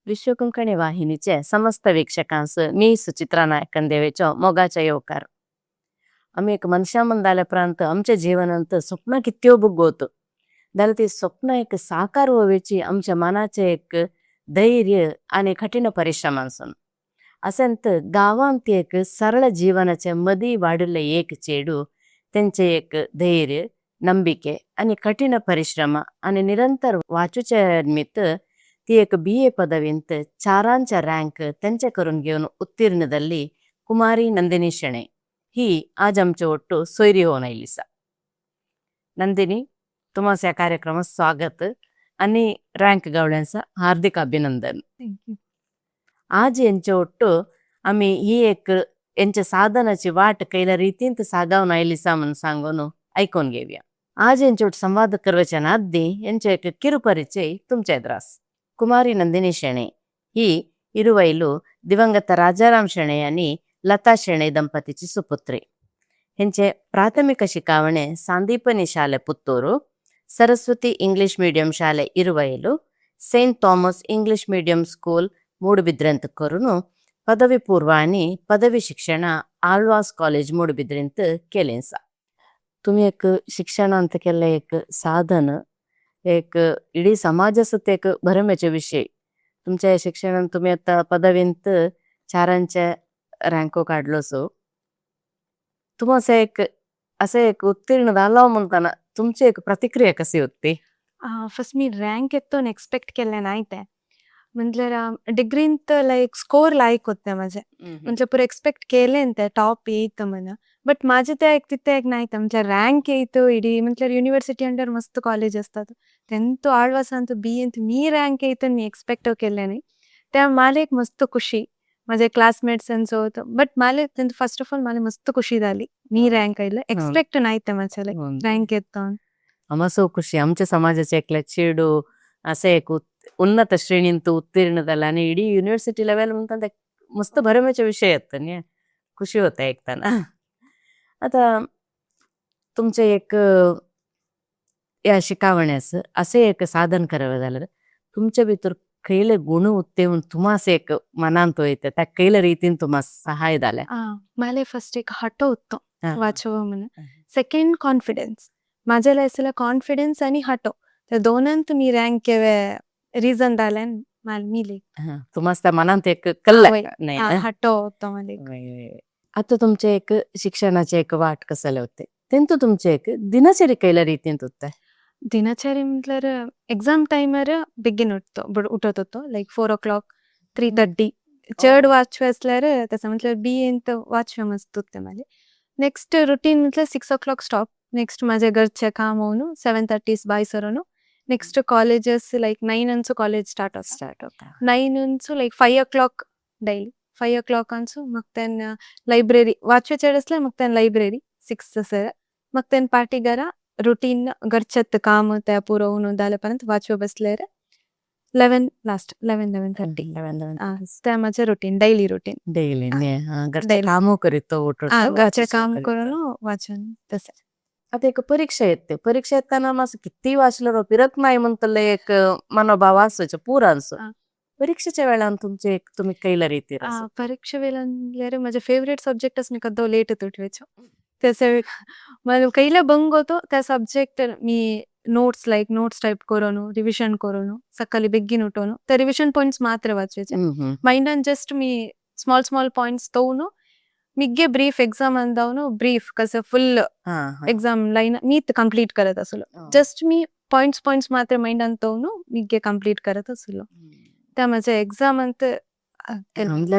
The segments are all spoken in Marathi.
विश्वकोंकणी वाहिनीचे समस्त वीक्षकांस मी सुचित्रा नायकन देवेचो मोगाचे येवकार. आम्ही एक मनशा मन जाल्यापर्यंत आमच्या जीवनांत स्वप्न कित्यो बुगोत जाल्यार ती स्वप्न एक साकार होवेची आमच्या मनाचे एक धैर्य आणि कठीण परिश्रमांसून असंत गावांत एक सरळ जीवनाचे मदी वाढले एक चेडू त्यांचे एक धैर्य ನಂಬಿಕೆ आणि कठीण परिश्रम आणि निरंतर वाचूचे निमित्त ती एक BA पदवींत चारांच्या रँक त्यांचे करून घेऊन उत्तीर्ण झाली कुमारी नंदिनी शेणे ही आज आमच्या ಒಟ್ಟು सोयरी होऊन आयलीसा. नंदिनी तुम्हाला या कार्यक्रमात स्वागत आणि रँक गावड्यांचा हार्दिक अभिनंदन. थँक्यू. आज यांच्या ಒಟ್ಟು आम्ही ही एक यांच्या साधनाची वाट कैल्या रीतींत सागावून आयलीसा म्हणून सांगून ऐकून घेऊया. आज यांच्यावर संवाद करवाच्या आधी यांचे एक ಕಿರುಪರಿಚಯ तुमच्या ಎದುರಾस. कुमारी नंदिनी शेणे ही इरुवैलू दिवंगत राजाराम शेणे आणि लता शेणे ದಂಪತಿची सुपुत्री. ह्यांचे प्राथमिक शिकावणे सांदीपनी शाಲೆ ಪುತ್ತೂರು, ಸರಸ್ವತಿ ಇಂಗ್ಲಿಷ್ ಮೀಡಿಯಂ ಶಾಲೆ Iruvail, saint Thomas English medium school ಮೂಡುಬಿದ್ರೆಂತ करून पदवी पूर्व आणि पदवी शिक्षण आಳ್ವಾಸ್ कॉलेज ಮೂಡುಬಿದ್ರೆಂತ केलेंसा. तुम्ही एक शिक्षणांत केले एक साधन एक इडी समाजासत एक भरमेचे विषय तुमच्या या शिक्षणात तुम्ही आता पदवींत चारांच्या रँको काढलो सो तुम्हाला असं एक उत्तीर्ण झाला म्हणताना तुमची एक प्रतिक्रिया कशी होती? फर्स्ट मी रँक येतो एक्सपेक्ट केले नाही ते म्हणजे डिग्रींत लाईक स्कोर लायक होते माझे म्हणजे पुरे एक्सपेक्ट केले ते टॉप येत म्हणा बट माझे ते एक तिथे एक नाही म्हणजे रँक येतो इडी म्हणजे युनिव्हर्सिटी अंडर मस्त कॉलेज असतात त्यांतो आಳ್ವಾಸ್ BA मी रँक येतो मी एक्सपेक्ट केले नाही त्या मला एक मस्त खुशी माझे क्लासमेट्स होत बट मला फर्स्ट ऑफ ऑल मला मस्त खुशी झाली मी रँक आयलं एक्सपेक्ट नाही ते माझ्या रँक येतो आम्हा खुशी आमच्या समाजाचे एकल्या चेडू असे एक उन्नत श्रेणींत उत्तीर्ण झाला आणि इडी युनिव्हर्सिटी लेवल म्हणतात मस्त भरमेचे विषय आहेत ना खुशी होता ऐकताना. आता तुमचे एक या शिकावण्यास असे एक साधन करावं झालं तुमच्या भितर खैले गुण उत्तेवून तुम्हाला एक मनांत येते त्या कैल्या रीतीन तुम्हाला सहाय झाल्या? मला फर्स्ट एक हटो होतो वाचव म्हणून सेकंड कॉन्फिडन्स माझ्याला असलेला कॉन्फिडन्स आणि हटो त्या दोनांत मी रँक केवे रिझन झाल्यान मला मिले तुम्हाला त्या मनांत एक कल्ला नाही हटो होतो मला. आता तुमचे एक शिक्षणाचे एक वाट कसले होते तेंतू तुमचे एक दिनचर्या कैल्या रीतीन होते? दिनचर्या म्हटल्यार एक्झाम टायमार बेगीन उठत होतो लाईक 4 o'clock 3:30 चड वाचवे असल्यार तसं म्हटल्यार BA वाचवे मस्त होते मला. नेक्स्ट रुटीन म्हटल्यार 6 o'clock स्टॉप नेक्स्ट माझे घरचे काम होऊन 7:30 ಬಾಯ್ ಸರೋನು ನೆಕ್ಸ್ಟ್ ಕಾಲೇಜಸ್ ಲೈಕ್ 9 ಅನ್ಸು ಕಾಲೇಜ್ ಸ್ಟಾರ್ಟ್ 9 ಅನ್ಸು ಲೈಕ್ 5 o'clock ಡೈಲಿ 5 o'clock ಅನ್ಸು ಮತ್ತೇನ್ ಲೈಬ್ರರಿ ವಾಚವೆ ಚೇಡಸ್ಲೆ ಮತ್ತೇನ್ ಲೈಬ್ರರಿ 6 सर मग पार्टीगार रुटीन घरच्यात काम त्या पुरवून झाल्यापर्यंत वाचवे बसल्यार 11 लास्ट 11:30 त्या माझे रुटीन डेली रुटीन काम करीत घरचे काम करून वाचन तसे. आता एक परीक्षा येते परीक्षा येताना असं किती वाचलं फिरत नाही म्हणतले एक मनोभाव असायचं पुरांचं परीक्षेच्या वेळान तुमचे एक तुम्ही कैल्या रीती परीक्षा वेळांल्यार माझे फेवरेट सब्जेक्ट मी कद्दो लेट तुटवेचो त्याचे मला कैला बंग होतो त्या सब्जेक्ट मी नोट्स टाईप करून रिव्हिजन करून सकाळी बेगीन उठवून त्या रिव्हिजन पॉइंट्स मात्र वाचवेचे माइंडान जस्ट मी स्मॉल पॉइंट्स तोवून मिगे ब्रीफ एग्जाम अंदावून ब्रीफ कसं फुल एग्जाम लाईन मी कंप्लीट करत असलो जस्ट मी पॉइंट्स मात्र माइंडान तोवून मिगे कंप्लीट करत असलो त्या माझ्या एक्झाम अंत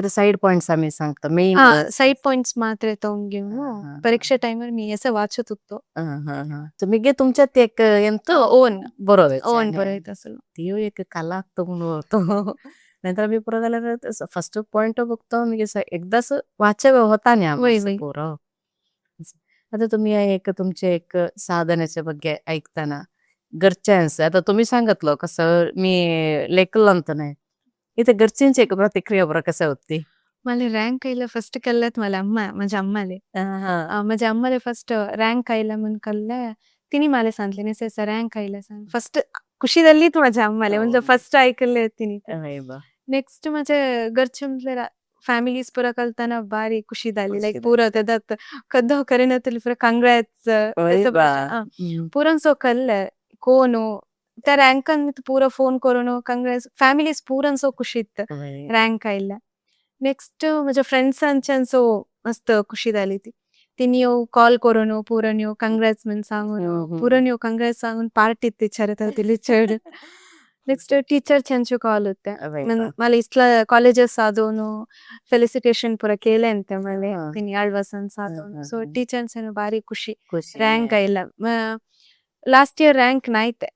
साइड पॉइंट्स आम्ही सांगतो मेन साइड पॉइंट्स मात्र तोवून घेऊन परीक्षा टाइमर मी असं वाचत होतो मिगे तुमच्यात एक ओन बरोबर बरोबर असलो ती एक कला होतो नंतर मी पुरा झाल्यावर फर्स्ट पॉइंट बघतो मी एकदाच वाचव होता नाही पोरं. आता तुम्ही एक तुमचे एक साधनाच्या ಬಗ್ಗೆ ऐकताना घरच्यांस आता तुम्ही सांगितलं कसं मी लेखलं नाही इथे घरच्यांची एक प्रतिक्रिया बरं कसं होती? मला रँक आयला फर्स्ट कळल्यात मला माझ्या अम्माले फर्स्ट रँक आयला म्हणून कळलं तिने मला सांगले नाही रँक आयला सांग फर्स्ट ಖುಷಿದಲ್ಲಿ माझ्या अम्माले म्हणजे फर्स्ट ऐकले तिने नेक्स्ट माझ्या घरचे म्हटल्यार फॅमिलीज पुरा कळताना बारी ಖುಷಿ ದಾಲಿ ಖುಷಿ ಲೈಕ್ ದಾಲಿ. ಪೂರ ತೆದತ್ ಕದ್ದೋ ಕರೆನತಲಿ ಪೂರ ಕಂಗ್ರಾಟ್ಸ್ वय बा ಪೂರನ್ सो ಕಲ್ಲ ಕೋನು त्या रँकन मित पूरा फोन करून कंग्रेस फॅमिलीज पूरन सो खुशी इत्त वय रँक आयला नेक्स्ट माझ्या फ्रेंड्सांच्यान सो मस्त खुशी जाली ती तिनी येऊ कॉल करून पुरण येऊ कंग्रेस म्हण सांगून पुरण येऊ कंग्रेस सांगून पार्टी तिच्यार तिली चढ नेक्स्ट टीचर च्यानचे कॉल होते वय बा मला इस्ला कॉलेजेस साधवून ಫೆಲಿಸಿಟೇಷನ್ ಪೂರ ಕೇಳೆ ಅಂತ ಮಳೆ ಹಾ. ತಿನಿ ಆಳ್ವಾಸನ್ ಸಾಧವನು ಸೊ ಹ್ಮ್. ಟೀಚರ್ಸ್ ಬಾರಿ ಖುಷಿ ಖುಷಿ ರ್ಯಾಂಕ್ ಆಯ್ಲ ಲಾಸ್ಟ್ ಇಯರ್ ರ್ಯಾಂಕ್ ನಾಯ್ತೆ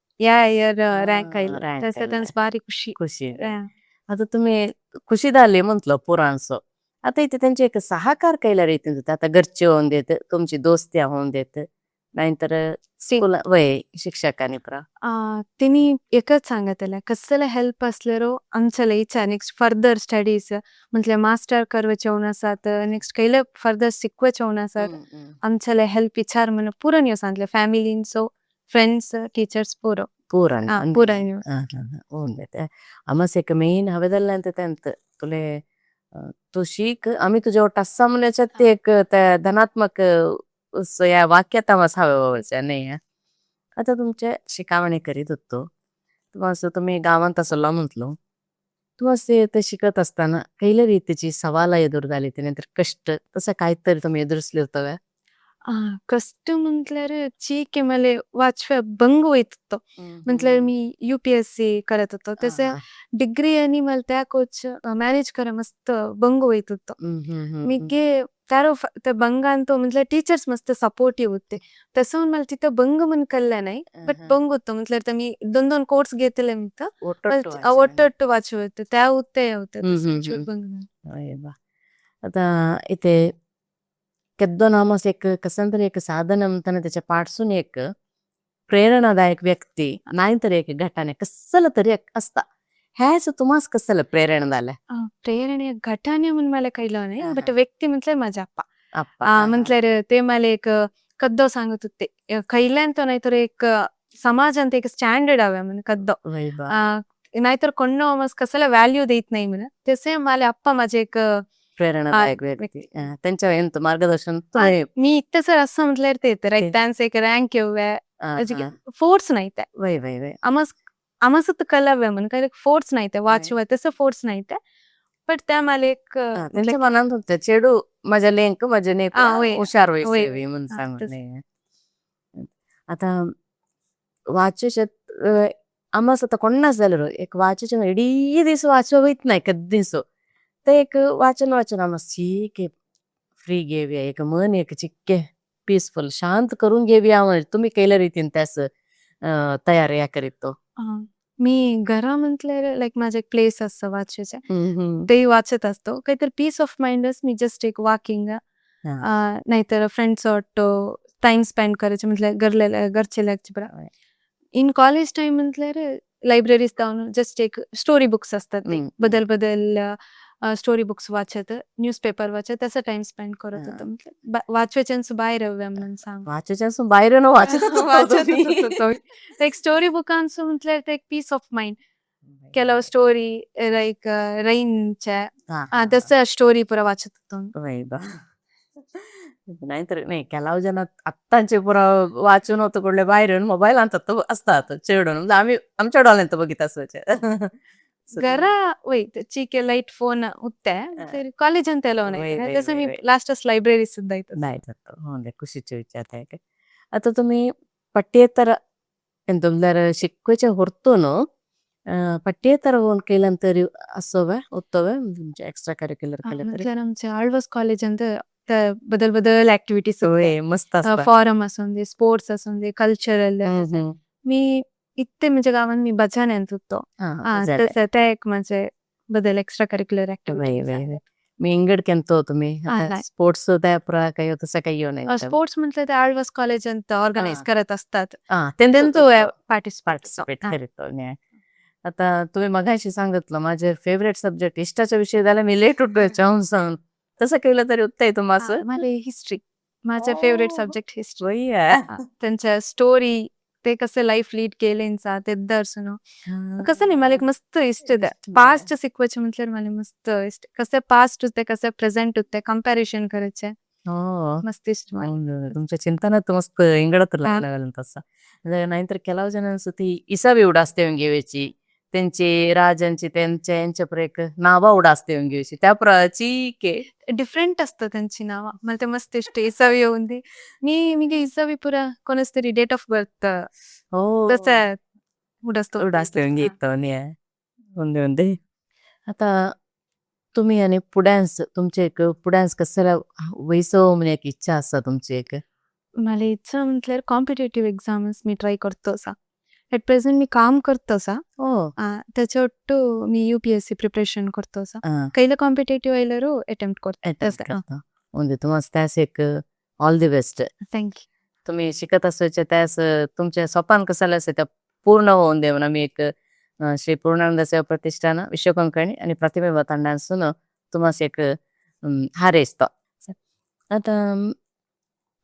इयर रँक आयला rank त्याचा आयला. त्यांचं भारी खुशी खुशी आता तुम्ही खुशी झाली म्हंटल पुराणचं आता इथे त्यांचे एक सहाकार कैला रीतीन होते आता घरचे होऊन देत तुमची दोस्त्या होऊन देत नाहीतर स्कूल वय शिक्षकांनी प्रा तिने एकच सांगितलं कसलं हेल्प असलेलो आमच्याला इच्छा नेक्स्ट फर्दर स्टडीज म्हटलं मास्टर करवचे होऊन असतात नेक्स्ट कैलं फर्दर शिकवचे होऊन असतात आमच्याला हेल्प विचार म्हणून पुरण येऊ सांगितलं फॅमिलींचो फ्रेंड्स टीचर्स पुरं पुरण पुरण येऊ होऊन देते आम्हाच एक मेन हवेदल्ला ಅಂತ त्यांत तुले तू शिक आम्ही तुझ्या टस्सा म्हणण्याच्यात ते एक त्या धनात्मक या वाक्यात आम्हाला हवं नाही आता तुमच्या शिकावणी करीत होतो तुम्हाला तुम्ही गावात असला म्हटलो तुम्हाला ते शिकत असताना कैल्या रीतीची सवाला एದುರು झाली ते नंतर कष्ट तसं काहीतरी तुम्ही एದುರಿಸ್ಲಿ होतं कष्ट म्हटल्यार चीके मले वाचव्या बंग होईत म्हटल्यार मी UPSC करत होतो तसं डिग्री आणि मला त्या कोच मॅनेज करा मस्त बंग होईत होतो मी गे त्यारो त्या बंगान तो म्हटलं टीचर्स मस्त सपोर्टिव्ह होते तसं मला तिथं बंग म्हण कळलं नाही बट बंग होतं म्हटल्यार तर मी 2-2 कोर्स घेतले मी तर ಒಟ್ಟೊಟ್ಟು वाचव होते त्या होते बंग आता इथे केद्दो नामस एक कसं तरी एक साधन म्हणताना त्याच्या पाठसून एक प्रेरणादायक व्यक्ती नाहीतर एक घटाने कसलं तरी एक असता ह्याच तुम्हाला कसलं प्रेरणा झालं प्रेरणेय घटाने म्हणून मला कळलं नाही हा, बट हा. व्यक्ती म्हटल्यार माझ्या आप्पा अप्पा म्हटल्यार ते मला एक कद्दो सांगत होते कैल्यांत नाहीतर एक समाजांत एक स्टँडर्ड हवे म्हणून कद्दो नाहीतर कोण मग कसला व्हॅल्यू देत नाही म्हणून तसे मला आप्पा माझे एक प्रेरणादायक व्यक्ती त्यांच्या ಎಂತ मार्गदर्शन मी इतकं सर असं म्हटल्यार ते राईट त्यांचं एक रँक येऊया फोर्स नाही त्या वय वय वय आमस कलाव्य म्हणून काय फोर्स नाही त्या वाचवा तसं फोर्स नाही त्या बट त्या मला एक त्यांच्या मनात होत्या चेडू माझ्या लेंक माझ्या नेक वय. हुशार वय. व्हायचे म्हणून सांगत नाही आता वाचेच्यात आम्हाला आता कोणाच झालं एक वाचेच्या इडी दिवस वाचवा होईत नाही कधीच ते एक वाचन आम्हाला ठीक आहे फ्री घेऊया एक मन एक चिक्के पीसफुल शांत करून घेऊया तुम्ही केल्या रीतीन त्यास तयार या करीत तो मी घरा म्हटल्यार लाईक माझं एक प्लेस असतं वाचायचे ते वाचत असतो काहीतरी पीस ऑफ माइंडच मी जस्ट एक वॉकिंग नाहीतर फ्रेंड्स टाइम स्पेंड करायचे म्हटलं घरचे लेक्चर इन कॉलेज टाइम म्हटल्यार लायब्ररीज जाऊन जस्ट एक स्टोरी बुक्स असतात बदल स्टोरी बुक्स वाचत न्यूजपेपर वाचत त्याचा टाइम स्पेंड करत होतं म्हटलं वाचवायच्या बाहेर म्हणून सांग वाचेच्या बाहेर न वाचत एक स्टोरी बुकांचं म्हटल्यार ते एक पीस ऑफ माइंड ಕೆಲವು ಸ್ಟೋರಿ ಲೈಕ್ ರೈನ್च्या तसं स्टोरी पुरा वाचत होतो नाहीतर नाही ಕೆಲವು ಜನ आत्ताचे पुरा वाचून होतं कुठले बाहेर मोबाईल आणतात असतात चिडून आम्ही आमच्या डॉल्यांत बघित असायचे घरा वैत चीके ಲೈಟ್ ಫೋನ್ ಹುತ್ತೆ ಕಾಲೇಜ್ ಅಂತ ಎಲ್ಲ तसं मी लास्टच लायब्ररी सुद्धा नाही जातो हो ಖುಷಿचे विचार आहे आता तुम्ही ಪಠ್ಯೇತರ तुमल्यार शिकवायचे ಹೊರತುನು ಪಠ್ಯೇತರ ಹೋಗಿ ಕೇಳಂತರಿ असोवे उत्तवे तुमचे एक्स्ट्रा करिक्युलर केलं आमच्या आಳ್ವಾಸ್ ಕಾಲೇಜ್ ಅಂತ बदल ऍक्टिव्हिटीज मस्त फॉरम असून दे स्पोर्ट्स असून दे कल्चरल मी इथे म्हणजे गावात मी भजन आणत होतो तसं त्या एक म्हणजे बदल एक्स्ट्रा करिक्युलर ऍक्टिव्हिटी मी इंगडकेंतो तुम्ही स्पोर्ट्स त्या पुरा काही तसं काही नाही स्पोर्ट्स म्हटलं ते आಳ್ವಾಸ್ कॉलेज ಅಂತ ऑर्गनाइज करत असतात त्यांचं पार्टिसिपेट करीतो आता तुम्ही मगाशी सांगितलं माझे फेवरेट सब्जेक्ट इष्टाच्या विषयी झाला मी लेट उठतोय चाहून सांग तसं केलं तरी उत्तर तुम्हाला मला हिस्ट्री माझं फेवरेट सब्जेक्ट हिस्ट्री वही त्यांच्या स्टोरी ते कसे लाईफ लीड केलेंचा ते दर्शनो कसं नाही मला एक मस्त इष्ट ಇದೆ पास्ट सिक्वेचे म्हटल्यावर मला मस्त इष्ट कसे पास्ट होते कसे प्रेझेंट होते कंपॅरिझन करायचे हो मस्त इष्ट मला అవును. तुमच्या चिंतनात मस्त इंगडत लागलं तसं नाहीतर ಕೆಲವು ಜನ ಅನ್ಸುತ್ತೆ ಇಸವಿ ಉಡಾಸ್ತೆ ಗೆವೆಚಿ त्यांची राजांची त्यांच्या यांच्या एक नावा उडासते ಗೆವೆಚಿ त्या चीके डिफरेंट असतं त्यांची नावं मला ते मस्त इष्ट इसावी येऊन दे मीगे इसावी पुरा कोणाच तरी डेट ऑफ बर्थ हो तसं उडसतो उडासते इತ್ತು ಒಂದೇ ಒಂದೇ आता तुम्ही आणि पुढ्यांस तुमचे एक पुढ्यांस कसं वैसव म्हणजे एक इच्छा असता तुमची एक मला इच्छा म्हटल्यावर कॉम्पिटेटिव्ह एक्झाम्स मी ट्राय करतो सा ॲट प्रेझेंट मी काम करतो सा ಓ त्याच्या ಒಟ್ಟು मी UPSC प्रिपरेशन करतो सा ಆ, ಕೈಲ ಕಾಂಪಿಟೇಟಿವ್ ಎಲ್ಲರೂ ಅಟೆಂಪ್ಟ್ attempt करतो करता. म्हणजे तुम्हाला त्यास एक ऑल दी बेस्ट थँक्यू तुम्ही शिकत असल्याच्या त्यास तुमच्या स्वप्न कसाला असे त्या पूर्ण होऊन देऊन आम्ही एक श्री पूर्णानंद सेवा प्रतिष्ठान विश्वकंकणी आणि प्रतिभा ತಂಡಾನ್ಸುನು तुम्हाला एक हारेस्तो आता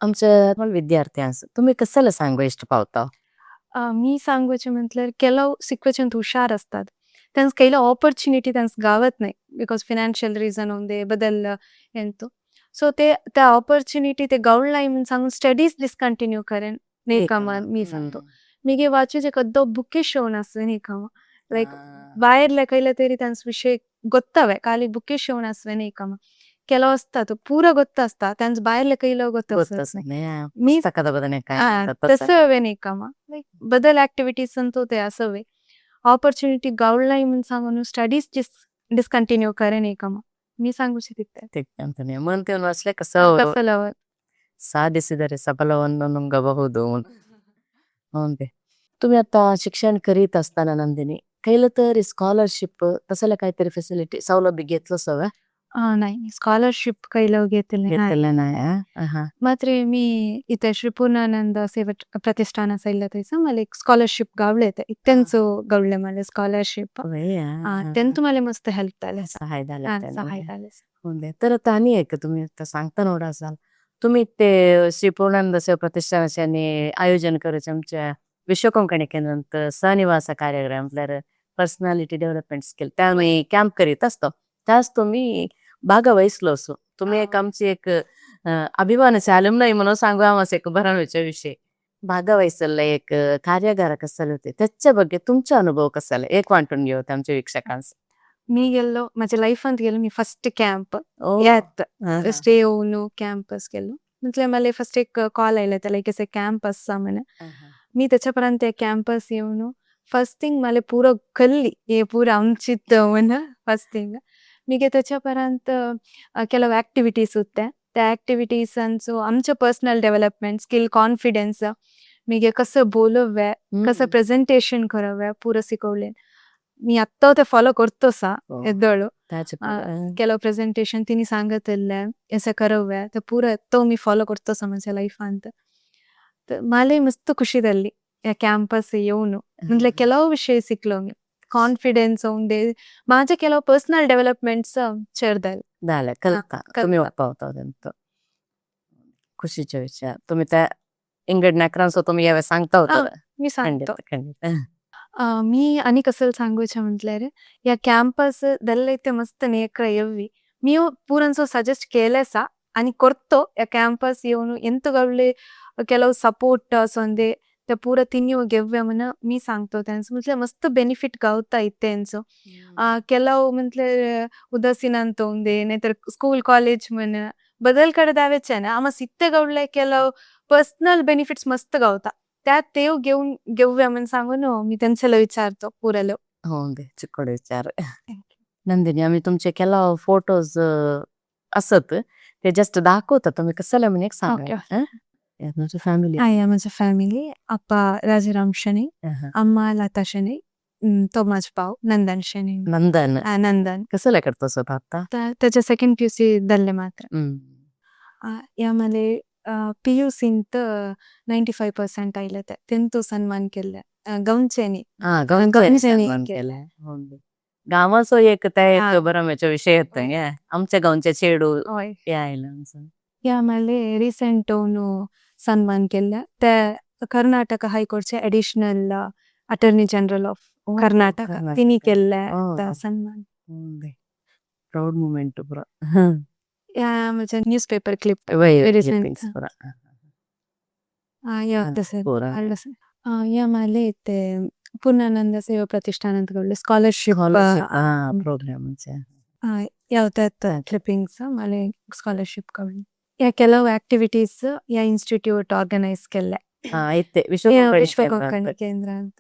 आमच्या विद्यार्थ्यांस तुम्ही कसाला सांगू इष्ट पावता मी सांगायचे म्हटल्यावर ಕೆಲವು ಸಿಕ್ವೆಚಂತ ಹುಷಾರ್ असतात त्यांस ಕೈಲ ಆಪರ್ಚುನಿಟಿ त्यांस गावत नाही बिकॉज फिनान्शियल रिझन होऊन बदल ಎಂತು सो ते त्या ऑपॉर्च्युनिटी ते गावल नाही म्हणून सांगून स्टडीज डिस्कंटिन्यू करेन नाही का मी सांगतो मीगे वाचूचे कद्दो ಬುಕ್ಕಿಶ್ ಶೋನ್ असवे नाही का ಲೈಕ್ ಬಾಯರ್ಲೆ ಕೈಲ ತೇರಿ त्यांस ವಿಷಯ ಗೊತ್ತವೆ ಖಾಲಿ ಬುಕ್ಕಿಶ್ ಶೋನ್ असवे नाही का ಕೆಲವು असतात ಪೂರ ಗೊತ್ತಸ್ತಾ त्यांस ಬಾಯರ್ಲೆ ಕೈಲ ಗೊತ್ತಸ್ मी पुस्तकात बदने काय म्हणतात तसं. तसं हवे नाही का लाईक बदल ऍक्टिव्हिटीज तो ते असं हवे ऑपॉर्च्युनिटी गावल नाही म्हणून सांगून स्टडीज डिस्कंटिन्यू करे नाही का मी सांगू शकते ते ಅಂತಾನೆ ಮಂತೇನು ಅಸಲೆ कसं ಸಾಧಿಸಿದರೆ ಸಫಲವನ್ನು ನುಂಗಬಹುದು ಹೌದೇ तुम्ही आता शिक्षण करीत असताना नंदिनी कैलं तर स्कॉलरशिप तसलं काहीतरी फॅसिलिटी सवलत घेतलं सवय नाही स्कॉलरशिप कैला घेतले नाही घेतलेलं नाही हा मात्र मी इथे श्री पूर्णानंद सेवा प्रतिष्ठान असायला त्याचं मला एक स्कॉलरशिप गावले त्यांचं गावले मला स्कॉलरशिप त्यांचं मला मस्त हेल्प झालं सहाय झालं सहाय झालं होते तर आता आणि आहे का तुम्ही आता सांगता नोडा असाल तुम्ही ते श्री पूर्णानंद सेवा प्रतिष्ठानाचे आणि आयोजन करायचे आमच्या विश्वकोंकणी केंद्रात सहनिवास कार्यक्रम पर्सनॅलिटी डेव्हलपमेंट स्किल त्या आम्ही कॅम्प करीत असतो त्याच तुम्ही भागवहिसलो असो तुम्ही एक आमची एक अभिमानाचे अलुमनाई म्हणून सांगू आम्हाला एक भरणीच्या विषयी भागवहिसला एक ಕಾರ್ಯಾಗಾರ कसले होते त्याच्या ಬಗ್ಗೆ तुमचा अनुभव कसाला एक वाटून घेऊ आमच्या वीक्षकांस मी गेलो माझ्या लाईफ अंत गेलो मी फर्स्ट कॅम्प ओ यात स्टे होऊन कॅम्पस गेलो म्हटलं मला फर्स्ट एक कॉल आयला त्याला एक कॅम्पस म्हणे मी त्याच्यापर्यंत कॅम्पस येऊन फर्स्ट थिंग मला पुरं कल्ली हे पुरं आमचित म्हण फर्स्ट थिंग मीगे त्याच्यापर्यंत ಕೆಲವು ऍक्टिव्हिटीज होत्या त्या ऍक्टिव्हिटीजांचो आमचं पर्सनल डेव्हलपमेंट स्किल कॉन्फिडन्स मीगे कसं बोलव्या कसं प्रेझेंटेशन कराव्या पुरं शिकवले मी आत्ता ते फॉलो करतो सा ಎದ್ದಳು ಕೆಲವು ಪ್ರೆಸೆಂಟೇಶನ್ ತಿನಿ सांगतಲ್ಲ असं करव्या ते पुरं तो मी फॉलो करतो सा माझ्या लाईफ ಅಂತ मला मस्त ಖುಷಿದಲ್ಲಿ या कॅम्पस येऊन म्हणजे ಕೆಲವು विषय शिकलो मी कॉन्फिडन्स होऊन दे माझ्या ಕೆಲವು पर्सनल डेव्हलपमेंटचं चेरदाल झालं कलता तुम्ही वापरता त्यांचं खुशीच्या विचार तुम्ही त्या इंगड नॅकरांसो तुम्ही यावेळी सांगता होता मी सांगतो खंडित मी आणि कसं सांगूच्या म्हटल्यार या कॅम्पस ದಲ್ಲೈತೆ मस्त ನೇಕ್ರ ಎವ್ವಿ ನೀವು ಪೂರನ್ಸೋ ಸಜೆಸ್ಟ್ ಕೇಳಸ आणि ಕೊಡ್ತೋ या कॅम्पस येऊन ಎಂತುಗಳ್ಳೆ ಕೆಲವು सपोर्ट असोंदे त्या पुरं तिन्ही ಗೆವ್ವೆ म्हण मी सांगतो त्यांचं म्हटलं मस्त बेनिफिट गावता त्यांचं ಕೆಲವು म्हटले उदासीनंत होऊंदे नाहीतर स्कूल कॉलेज म्हण बदल कडे द्यावेचे ना आम्हा सित्ते गवले ಕೆಲವು पर्सनल बेनिफिट्स मस्त गावता त्यात ते घेऊन घेऊया म्हणून सांगून मी त्यांच्याला विचारतो पुरलं हो दे चिक्कोड विचार नंदिनी आम्ही तुमचे केला फोटोज असत ते जस्ट दाखवता तुम्ही कसं म्हणजे एक सांगा फॅमिली आहे माझ्या फॅमिली अप्पा राजाराम शनी अम्मा लता शनी तो माझ भाऊ नंदन शनी नंदन कसं करतो स्वतः आता त्याच्या सेकंड PUC दल्ले मात्र यामध्ये PUCंत 95% आयलं त्यांतो सन्मान केलं गौंचेनी गावाचो एक त्या बरमेचा विषय येतो आमच्या गावच्या चेडू यायला यामध्ये रिसेंट होऊन सन्मान केलं त्या कर्नाटक हायकोर्टचे additional attorney general of Karnataka तिने केल्ले सन्मान. ಪ್ರೌಡ್ ಮೂಮೆಂಟ್ ಪುರ या म्हणजे न्यूजपेपर क्लिप clippings ಪುರ या ಅದ್ तसं ಪೂರ आलं सर. या माले ते पूर्णानंद सेवा प्रतिष्ठान ಅಂತ स्कॉलरशिप ಪ್ರೋಗ್ರಾಮ್ यावतात क्लिपिंग्स माले स्कॉलरशिप कवळी या ಕೆಲವು ಆಕ್ಟಿವಿಟೀಸ್ या इन्स्टिट्यूट ऑर्गनाइज केले ಐತೆ विश्व कोकण केंद्र ಅಂತ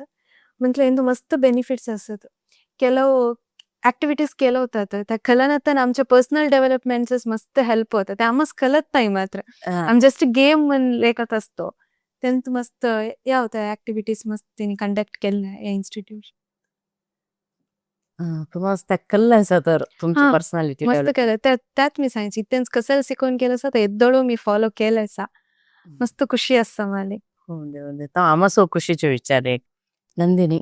म्हटलं इंदू मस्त बेनिफिट्स असत ಕೆಲವು ऍक्टिव्हिटीज केलं होतं त्या कलनातन आमच्या पर्सनल डेव्हलपमेंट्स मस्त हेल्प होतं ते आम्हाला कळत नाही मात्र आम्ही जस्ट गेम लेखत असतो त्यांत मस्त या होत्या ऍक्टिव्हिटीज मस्त त्यांनी कंडक्ट केल्या या इन्स्टिट्यूट मस्त कल्ला तर तुमची पर्सनॅलिटी मस्त केलं त्यात मी सांगितलं त्यांचं कसं शिकवून केलं असं ते एद्दोळू मी फॉलो केलं सा मस्त खुशी असतं मला आम्हा सो खुशीचे विचार एक नंदिनी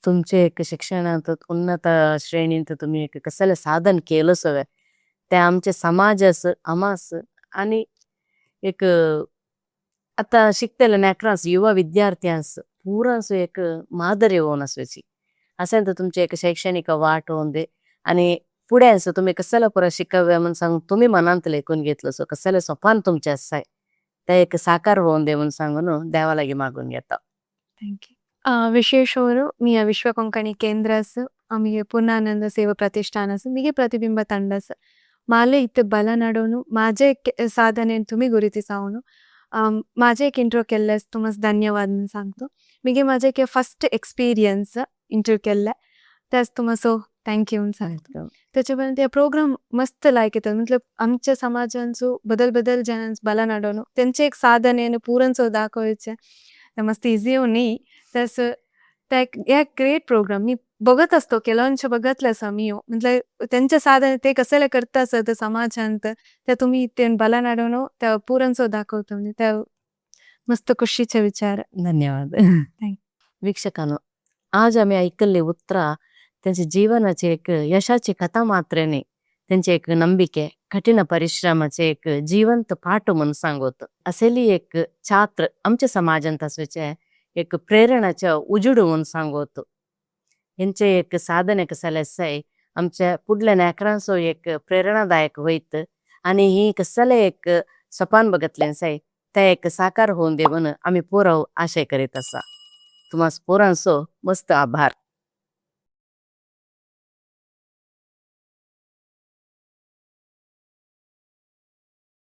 तुमचे एक शिक्षणात उन्नत श्रेणींत तुम्ही एक कसले साधन केलं सवय ते आमचे समाजास आमास आणि एक आता शिकतेल्या नेकरांस युवा विद्यार्थ्यांस पुरास एक मादरी होऊन असवेची असेल तर तुमचे एक शैक्षणिक वाट होऊन आणि पुढे असं तुम्ही कसला पुरा शिकाव्या म्हणून सांगून तुम्ही मनांत लेखून घेतलं सो कसले सोपान तुमचे असाय ते एक साकार होऊन दे म्हणून सांगून देवालागी मागून घेता. ಥ್ಯಾಂಕ್ ಯು ವಿಶೇಷವರು ಮಿಯ ವಿಶ್ವ ಕೊಂಕಣಿ ಕೇಂದ್ರಸ್ ಮಿಗೆ ಪೂರ್ಣಾನಂದ ಸೇವಾ ಪ್ರತಿಷ್ಠಾನಸ್ ಮಿಗೆ ಪ್ರತಿಬಿಂಬ ತಂಡಸ್ ಮಾಲೆ ಇತ್ತೆ ಬಲ ನಡೋನು ಮಾಜೆ साधने तुम्ही गुरुतीसावनु माझे एक इंट्रो केल्लेस तुमस धन्यवाद म्हणून सांगतो मिगे माझे एक फर्स्ट एक्सपिरियन्स इंट्रो केल्ले त्यास तुमसो थँक्यू म्हणून सांगतो. त्याच्यापर्यंत या प्रोग्राम मस्त लायक येतात मतलब आमच्या समाजांचो बदल बदल जणांच बला नडवणं त्यांचे एक साधनेनं पुरणचो दाखवायचे मस्त इझी हो नाही तसं त्या या ग्रेट प्रोग्राम मी बघत असतो केलॉनच्या बघतलं असं मी म्हटलं त्यांच्या साधने ते कसले करता असं तर समाजांत त्या तुम्ही ते बला नडवणं त्या पुरणचो दाखवतो म्हणजे त्या मस्त खुशीचे विचार. धन्यवाद. वीक्षकांनो आज आम्ही ऐकले उत्तर त्यांच्या जीवनाची एक यशाची कथा मात्र नाही त्यांची एक नंबिके कठीण परिश्रमाचे एक जिवंत पाठ म्हणून सांगत असेली एक छात्र आमच्या समाजांत असल्याचे एक प्रेरणाच्या उजूड म्हणून सांगतो यांचे एक साधने कसले असाय आमच्या पुढल्या नेकरांचो एक प्रेरणादायक होईत आणि ही कसले एक सपान बघतले असाय ते एक साकार होऊन दे म्हणून आम्ही पुराव आशय करीत असा. तुम्हाला पोरांचो मस्त आभार.